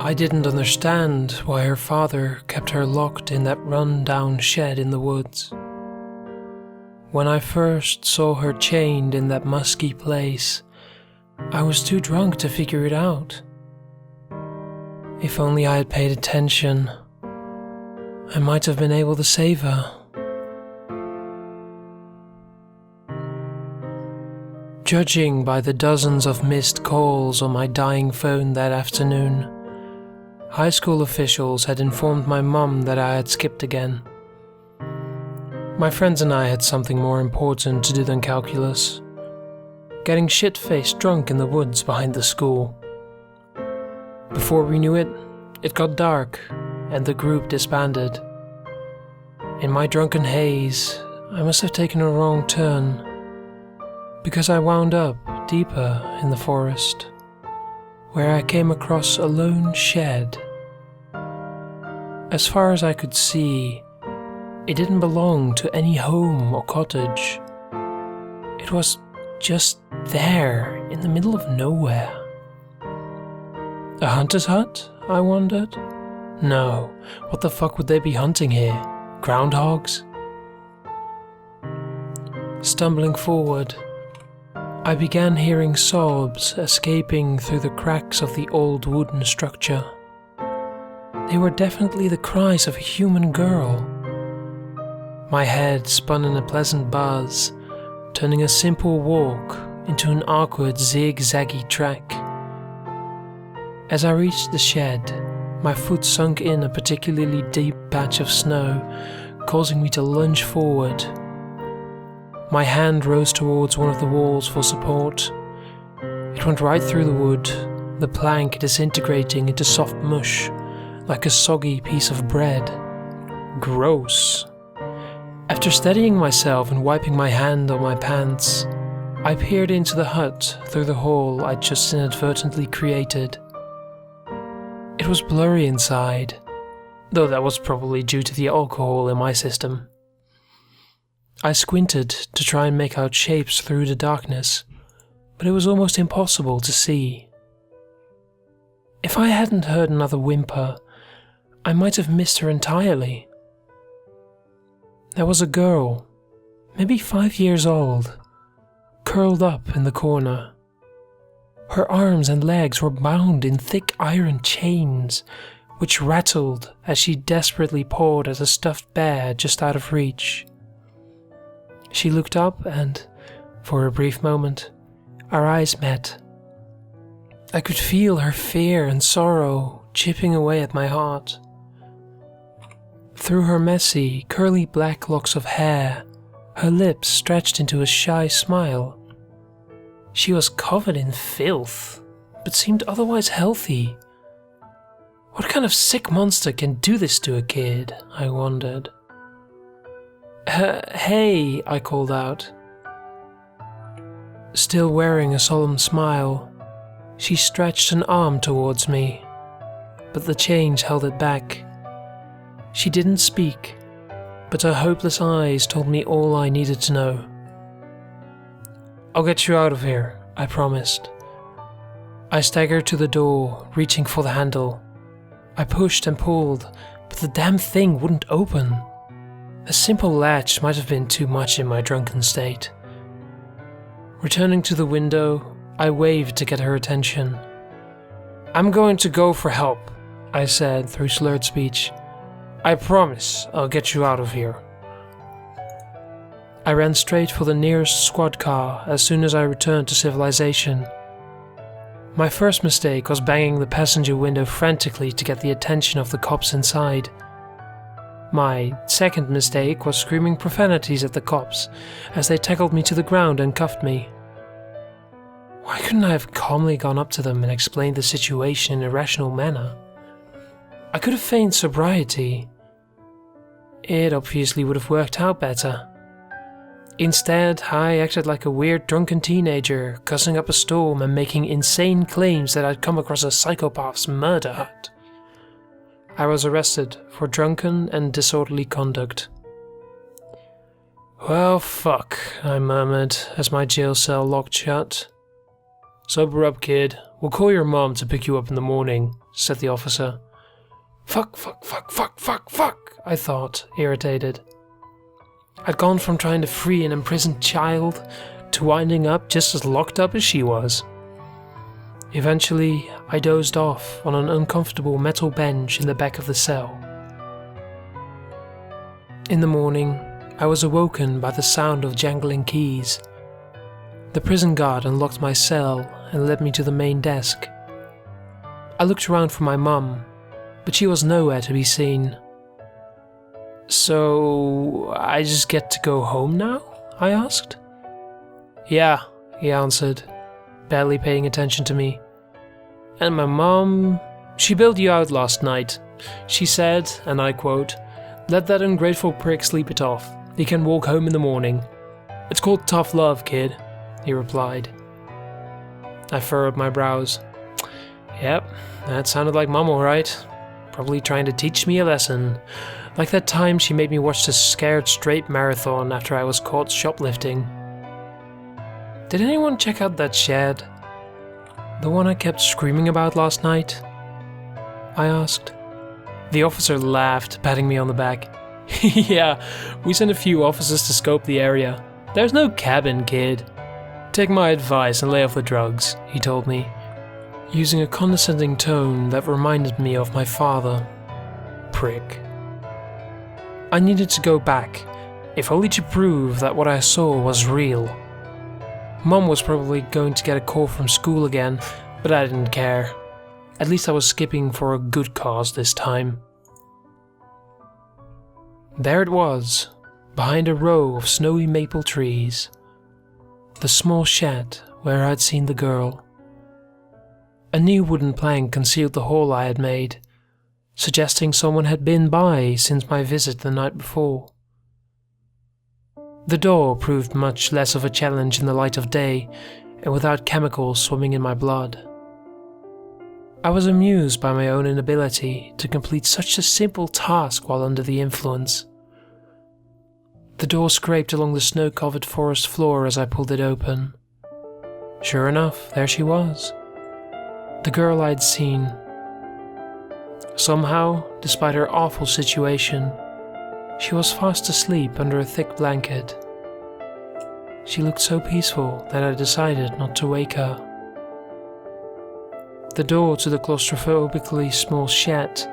I didn't understand why her father kept her locked in that run-down shed in the woods. When I first saw her chained in that musky place, I was too drunk to figure it out. If only I had paid attention, I might have been able to save her. Judging by the dozens of missed calls on my dying phone that afternoon, high school officials had informed my mum that I had skipped again. My friends and I had something more important to do than calculus, getting shit-faced drunk in the woods behind the school. Before we knew it, it got dark and the group disbanded. In my drunken haze, I must have taken a wrong turn, because I wound up deeper in the forest, where I came across a lone shed. As far as I could see, it didn't belong to any home or cottage. It was just there in the middle of nowhere. A hunter's hut, I wondered? No, what the fuck would they be hunting here? Groundhogs? Stumbling forward, I began hearing sobs escaping through the cracks of the old wooden structure. They were definitely the cries of a human girl. My head spun in a pleasant buzz, turning a simple walk into an awkward zigzaggy track. As I reached the shed, my foot sunk in a particularly deep patch of snow, causing me to lunge forward. My hand rose towards one of the walls for support. It went right through the wood, the plank disintegrating into soft mush, like a soggy piece of bread. Gross. After steadying myself and wiping my hand on my pants, I peered into the hut through the hole I'd just inadvertently created. It was blurry inside, though that was probably due to the alcohol in my system. I squinted to try and make out shapes through the darkness, but it was almost impossible to see. If I hadn't heard another whimper, I might have missed her entirely. There was a girl, maybe 5 years old, curled up in the corner. Her arms and legs were bound in thick iron chains, which rattled as she desperately pawed at a stuffed bear just out of reach. She looked up and, for a brief moment, our eyes met. I could feel her fear and sorrow chipping away at my heart. Through her messy, curly black locks of hair, her lips stretched into a shy smile. She was covered in filth, but seemed otherwise healthy. What kind of sick monster can do this to a kid? I wondered. Hey, I called out. Still wearing a solemn smile, she stretched an arm towards me, but the change held it back. She didn't speak, but her hopeless eyes told me all I needed to know. I'll get you out of here, I promised. I staggered to the door, reaching for the handle. I pushed and pulled, but the damn thing wouldn't open. A simple latch might have been too much in my drunken state. Returning to the window, I waved to get her attention. I'm going to go for help, I said through slurred speech. I promise I'll get you out of here. I ran straight for the nearest squad car as soon as I returned to civilization. My first mistake was banging the passenger window frantically to get the attention of the cops inside. My second mistake was screaming profanities at the cops as they tackled me to the ground and cuffed me. Why couldn't I have calmly gone up to them and explained the situation in a rational manner? I could have feigned sobriety. It obviously would have worked out better. Instead, I acted like a weird drunken teenager, cussing up a storm and making insane claims that I'd come across a psychopath's murder hut. I was arrested for drunken and disorderly conduct. Well, fuck, I murmured as my jail cell locked shut. Sober up, kid. We'll call your mom to pick you up in the morning, said the officer. Fuck, I thought, irritated. I'd gone from trying to free an imprisoned child to winding up just as locked up as she was. Eventually, I dozed off on an uncomfortable metal bench in the back of the cell. In the morning, I was awoken by the sound of jangling keys. The prison guard unlocked my cell and led me to the main desk. I looked around for my mum, but she was nowhere to be seen. So, I just get to go home now? I asked. Yeah, he answered, barely paying attention to me. And my mom, she bailed you out last night. She said, and I quote, "Let that ungrateful prick sleep it off. He can walk home in the morning. It's called tough love, kid," he replied. I furrowed my brows. Yep, that sounded like Mom alright. Probably trying to teach me a lesson. Like that time she made me watch the Scared Straight marathon after I was caught shoplifting. Did anyone check out that shed? The one I kept screaming about last night? I asked. The officer laughed, patting me on the back. Yeah, we sent a few officers to scope the area. There's no cabin, kid. Take my advice and lay off the drugs, he told me, using a condescending tone that reminded me of my father. Prick. I needed to go back, if only to prove that what I saw was real. Mom was probably going to get a call from school again, but I didn't care. At least I was skipping for a good cause this time. There it was, behind a row of snowy maple trees. The small shed where I'd seen the girl. A new wooden plank concealed the hole I had made, suggesting someone had been by since my visit the night before. The door proved much less of a challenge in the light of day and without chemicals swimming in my blood. I was amused by my own inability to complete such a simple task while under the influence. The door scraped along the snow-covered forest floor as I pulled it open. Sure enough, there she was. The girl I'd seen. Somehow, despite her awful situation, she was fast asleep under a thick blanket. She looked so peaceful that I decided not to wake her. The door to the claustrophobically small shed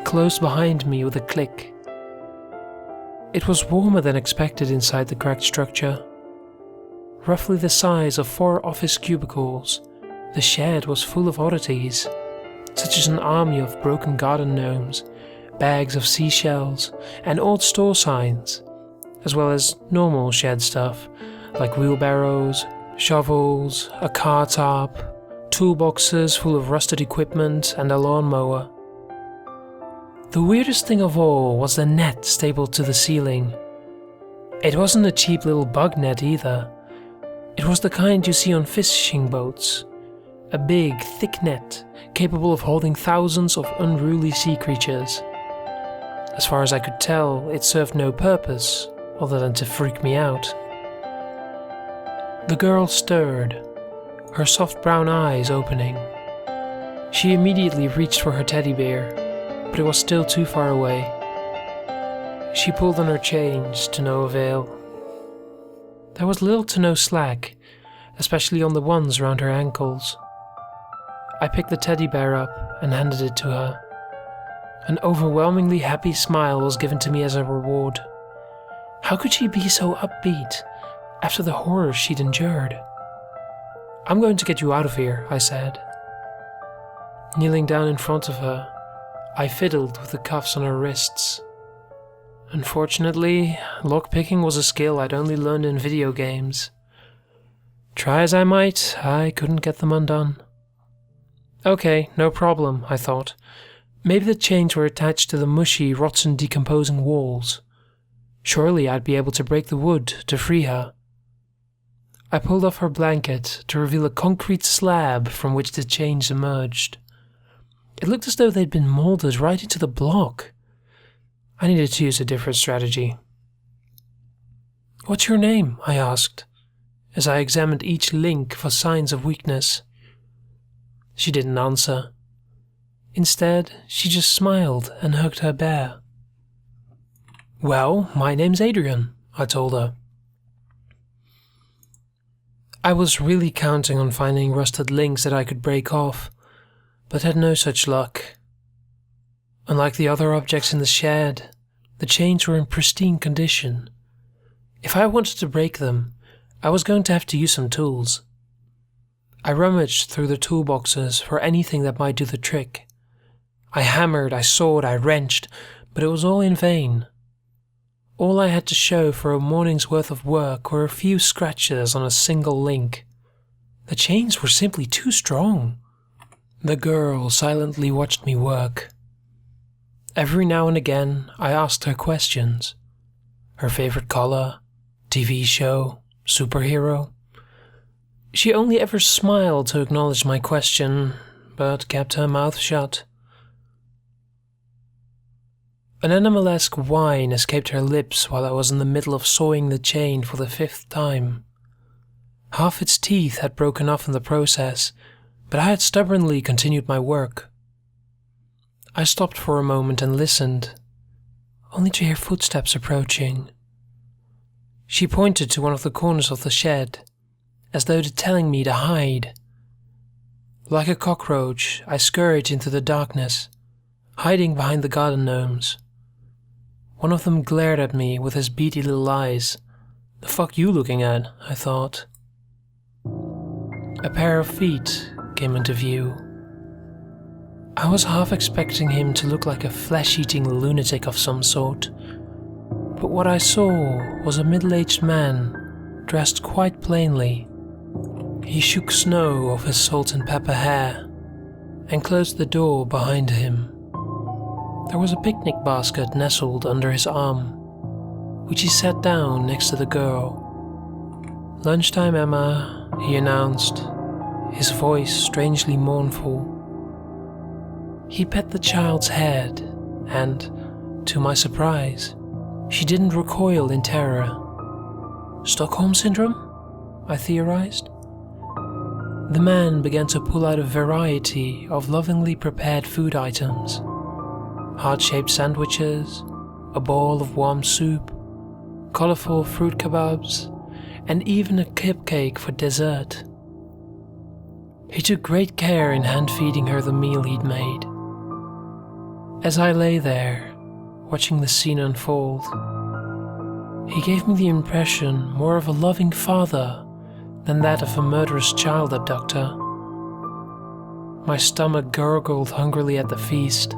closed behind me with a click. It was warmer than expected inside the cracked structure. Roughly the size of 4 office cubicles, the shed was full of oddities, such as an army of broken garden gnomes, bags of seashells, and old store signs, as well as normal shed stuff like wheelbarrows, shovels, a car tarp, toolboxes full of rusted equipment, and a lawnmower. The weirdest thing of all was the net stapled to the ceiling. It wasn't a cheap little bug net either. It was the kind you see on fishing boats. A big, thick net capable of holding thousands of unruly sea creatures. As far as I could tell, it served no purpose other than to freak me out. The girl stirred, her soft brown eyes opening. She immediately reached for her teddy bear, but it was still too far away. She pulled on her chains to no avail. There was little to no slack, especially on the ones around her ankles. I picked the teddy bear up and handed it to her. An overwhelmingly happy smile was given to me as a reward. How could she be so upbeat after the horrors she'd endured? "I'm going to get you out of here," I said. Kneeling down in front of her, I fiddled with the cuffs on her wrists. Unfortunately, lockpicking was a skill I'd only learned in video games. Try as I might, I couldn't get them undone. Okay, no problem, I thought. Maybe the chains were attached to the mushy, rotten, decomposing walls. Surely I'd be able to break the wood to free her. I pulled off her blanket to reveal a concrete slab from which the chains emerged. It looked as though they'd been molded right into the block. I needed to use a different strategy. "What's your name?" I asked, as I examined each link for signs of weakness. She didn't answer. Instead, she just smiled and hugged her bear. "Well, my name's Adrian," I told her. I was really counting on finding rusted links that I could break off, but had no such luck. Unlike the other objects in the shed, the chains were in pristine condition. If I wanted to break them, I was going to have to use some tools. I rummaged through the toolboxes for anything that might do the trick. I hammered, I sawed, I wrenched, but it was all in vain. All I had to show for a morning's worth of work were a few scratches on a single link. The chains were simply too strong. The girl silently watched me work. Every now and again, I asked her questions. Her favorite color, TV show, superhero. She only ever smiled to acknowledge my question, but kept her mouth shut. An animalesque whine escaped her lips while I was in the middle of sawing the chain for the 5th time. Half its teeth had broken off in the process, but I had stubbornly continued my work. I stopped for a moment and listened, only to hear footsteps approaching. She pointed to one of the corners of the shed, as though telling me to hide. Like a cockroach, I scurried into the darkness, hiding behind the garden gnomes. One of them glared at me with his beady little eyes. "The fuck you looking at?" I thought. A pair of feet came into view. I was half expecting him to look like a flesh-eating lunatic of some sort, but what I saw was a middle-aged man, dressed quite plainly. He shook snow off his salt and pepper hair, and closed the door behind him. There was a picnic basket nestled under his arm, which he set down next to the girl. "Lunchtime, Emma," he announced, his voice strangely mournful. He pet the child's head, and, to my surprise, she didn't recoil in terror. Stockholm Syndrome? I theorized. The man began to pull out a variety of lovingly prepared food items. Heart-shaped sandwiches, a bowl of warm soup, colorful fruit kebabs, and even a cupcake for dessert. He took great care in hand-feeding her the meal he'd made. As I lay there, watching the scene unfold, he gave me the impression more of a loving father than that of a murderous child abductor. My stomach gurgled hungrily at the feast,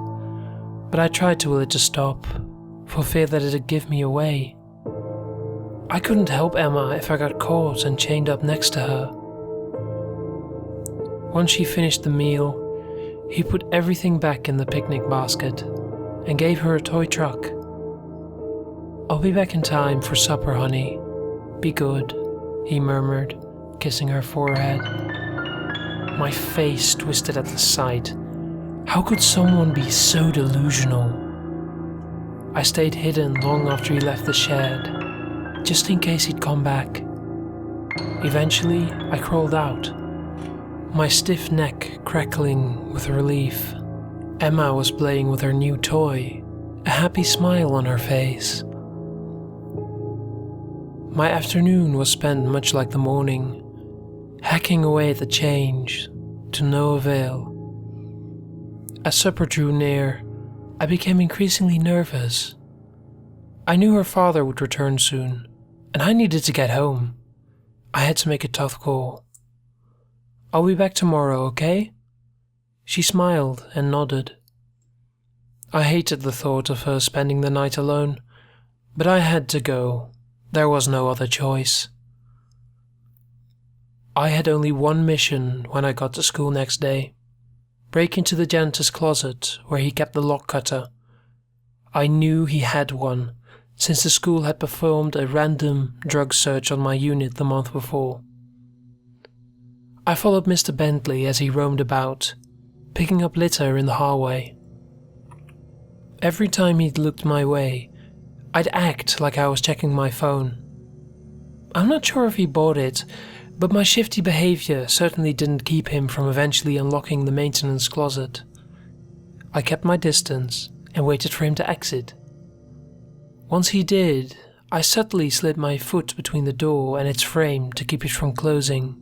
but I tried to will it to stop, for fear that it'd give me away. I couldn't help Emma if I got caught and chained up next to her. Once she finished the meal, he put everything back in the picnic basket and gave her a toy truck. "I'll be back in time for supper, honey. Be good," he murmured, kissing her forehead. My face twisted at the sight. How could someone be so delusional? I stayed hidden long after he left the shed, just in case he'd come back. Eventually, I crawled out, my stiff neck crackling with relief. Emma was playing with her new toy, a happy smile on her face. My afternoon was spent much like the morning, hacking away at the change, to no avail. As supper drew near, I became increasingly nervous. I knew her father would return soon, and I needed to get home. I had to make a tough call. "I'll be back tomorrow, okay?" She smiled and nodded. I hated the thought of her spending the night alone, but I had to go. There was no other choice. I had only one mission when I got to school next day. Break into the janitor's closet where he kept the lock cutter. I knew he had one, since the school had performed a random drug search on my unit the month before. I followed Mr. Bentley as he roamed about, picking up litter in the hallway. Every time he looked my way, I'd act like I was checking my phone. I'm not sure if he bought it, But my shifty behaviour certainly didn't keep him from eventually unlocking the maintenance closet. I kept my distance and waited for him to exit. Once he did, I subtly slid my foot between the door and its frame to keep it from closing.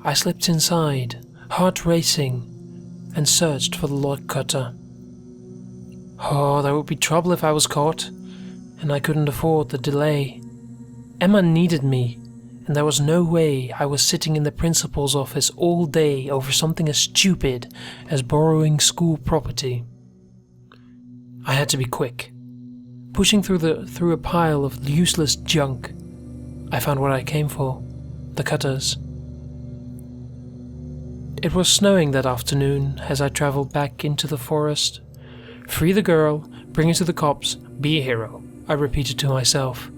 I slipped inside, heart racing, and searched for the lock cutter. Oh, there would be trouble if I was caught, and I couldn't afford the delay. Emma needed me, and there was no way I was sitting in the principal's office all day over something as stupid as borrowing school property. I had to be quick. Pushing through a pile of useless junk, I found what I came for, the cutters. It was snowing that afternoon as I travelled back into the forest. Free the girl, bring her to the cops, be a hero, I repeated to myself.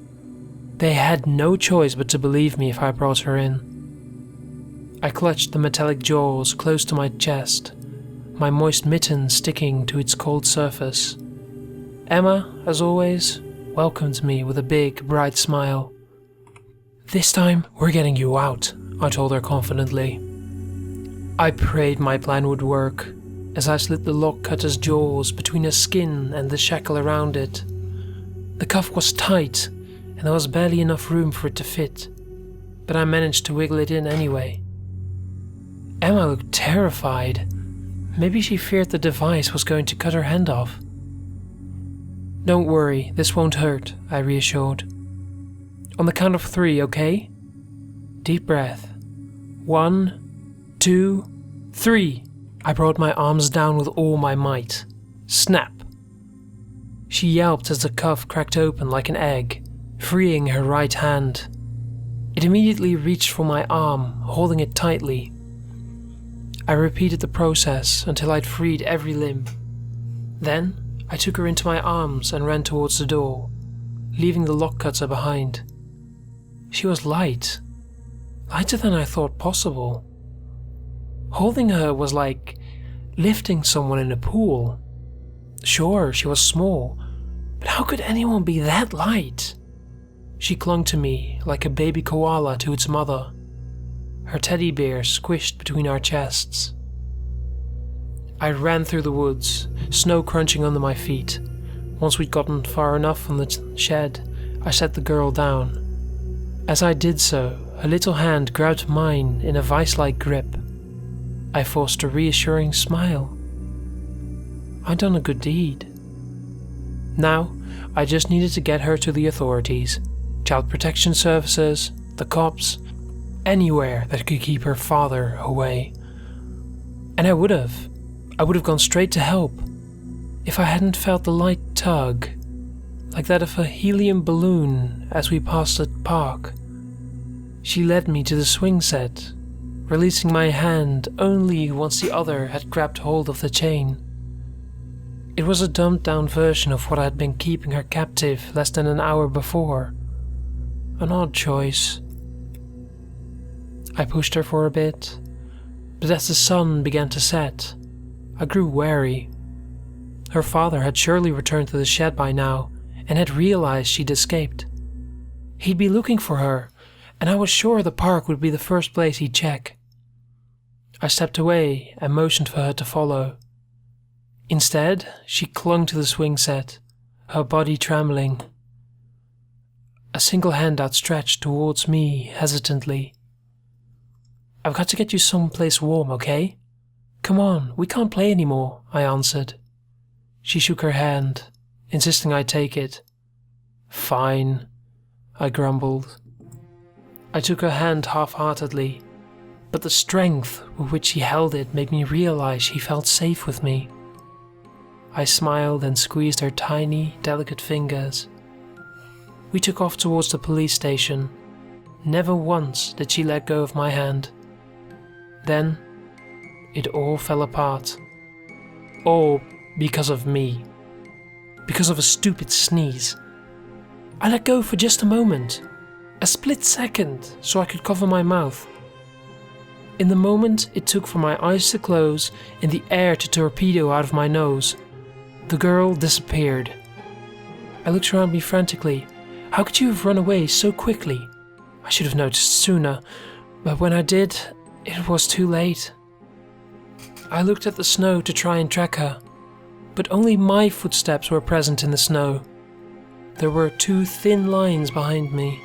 They had no choice but to believe me if I brought her in. I clutched the metallic jaws close to my chest, my moist mitten sticking to its cold surface. Emma, as always, welcomed me with a big, bright smile. "This time, we're getting you out," I told her confidently. I prayed my plan would work, as I slit the lock cutter's jaws between her skin and the shackle around it. The cuff was tight, and there was barely enough room for it to fit, but I managed to wiggle it in anyway. Emma looked terrified. Maybe she feared the device was going to cut her hand off. "Don't worry, this won't hurt," I reassured. "On the count of 3, okay?" Deep breath. 1, 2, 3. I brought my arms down with all my might. Snap! She yelped as the cuff cracked open like an egg, freeing her right hand. It immediately reached for my arm, holding it tightly. I repeated the process until I'd freed every limb. Then, I took her into my arms and ran towards the door, leaving the lock cutter behind. She was light, lighter than I thought possible. Holding her was like lifting someone in a pool. Sure, she was small, but how could anyone be that light? She clung to me like a baby koala to its mother, her teddy bear squished between our chests. I ran through the woods, snow crunching under my feet. Once we'd gotten far enough from the shed, I set the girl down. As I did so, her little hand grabbed mine in a vice-like grip. I forced a reassuring smile. I'd done a good deed. Now, I just needed to get her to the authorities. Child Protection Services, the cops, anywhere that could keep her father away. And I would have gone straight to help, if I hadn't felt the light tug, like that of a helium balloon as we passed the park. She led me to the swing set, releasing my hand only once the other had grabbed hold of the chain. It was a dumbed-down version of what had been keeping her captive less than an hour before. An odd choice. I pushed her for a bit, but as the sun began to set, I grew wary. Her father had surely returned to the shed by now and had realized she'd escaped. He'd be looking for her, and I was sure the park would be the first place he'd check. I stepped away and motioned for her to follow. Instead, she clung to the swing set, her body trembling. A single hand outstretched towards me hesitantly. "I've got to get you someplace warm, okay? Come on, we can't play anymore," I answered. She shook her hand, insisting I take it. "Fine," I grumbled. I took her hand half-heartedly, but the strength with which she held it made me realize she felt safe with me. I smiled and squeezed her tiny, delicate fingers. We took off towards the police station. Never once did she let go of my hand. Then, it all fell apart. All because of me. Because of a stupid sneeze. I let go for just a moment. A split second, so I could cover my mouth. In the moment it took for my eyes to close and the air to torpedo out of my nose, the girl disappeared. I looked around me frantically. How could you have run away so quickly? I should have noticed sooner, But when I did, it was too late. I looked at the snow to try and track her, but only my footsteps were present in the snow. There were 2 thin lines behind me,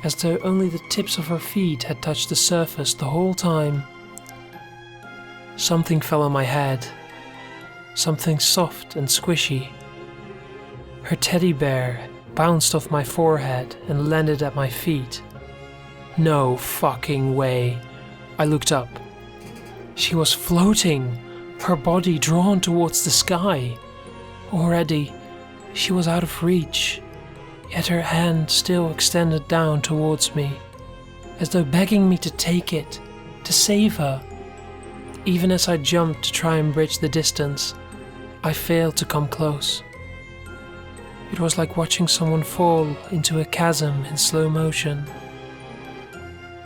as though only the tips of her feet had touched the surface the whole time. Something fell on my head, something soft and squishy. Her teddy bear bounced off my forehead and landed at my feet. No fucking way. I looked up. She was floating, her body drawn towards the sky. Already, she was out of reach, yet her hand still extended down towards me, as though begging me to take it, to save her. Even as I jumped to try and bridge the distance, I failed to come close. It was like watching someone fall into a chasm in slow motion.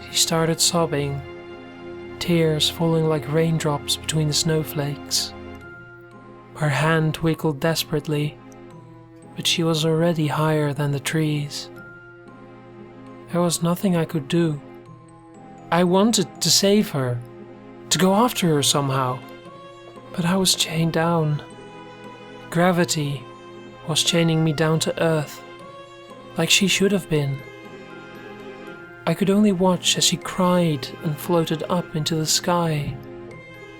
She started sobbing, tears falling like raindrops between the snowflakes. Her hand wiggled desperately, but she was already higher than the trees. There was nothing I could do. I wanted to save her, to go after her somehow, but I was chained down. Gravity was chaining me down to earth, like she should have been. I could only watch as she cried and floated up into the sky,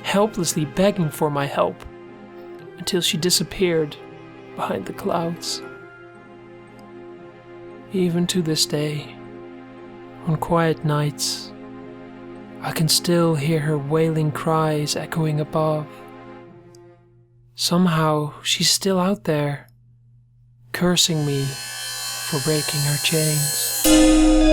helplessly begging for my help, until she disappeared behind the clouds. Even to this day, on quiet nights, I can still hear her wailing cries echoing above. Somehow she's still out there, cursing me for breaking her chains.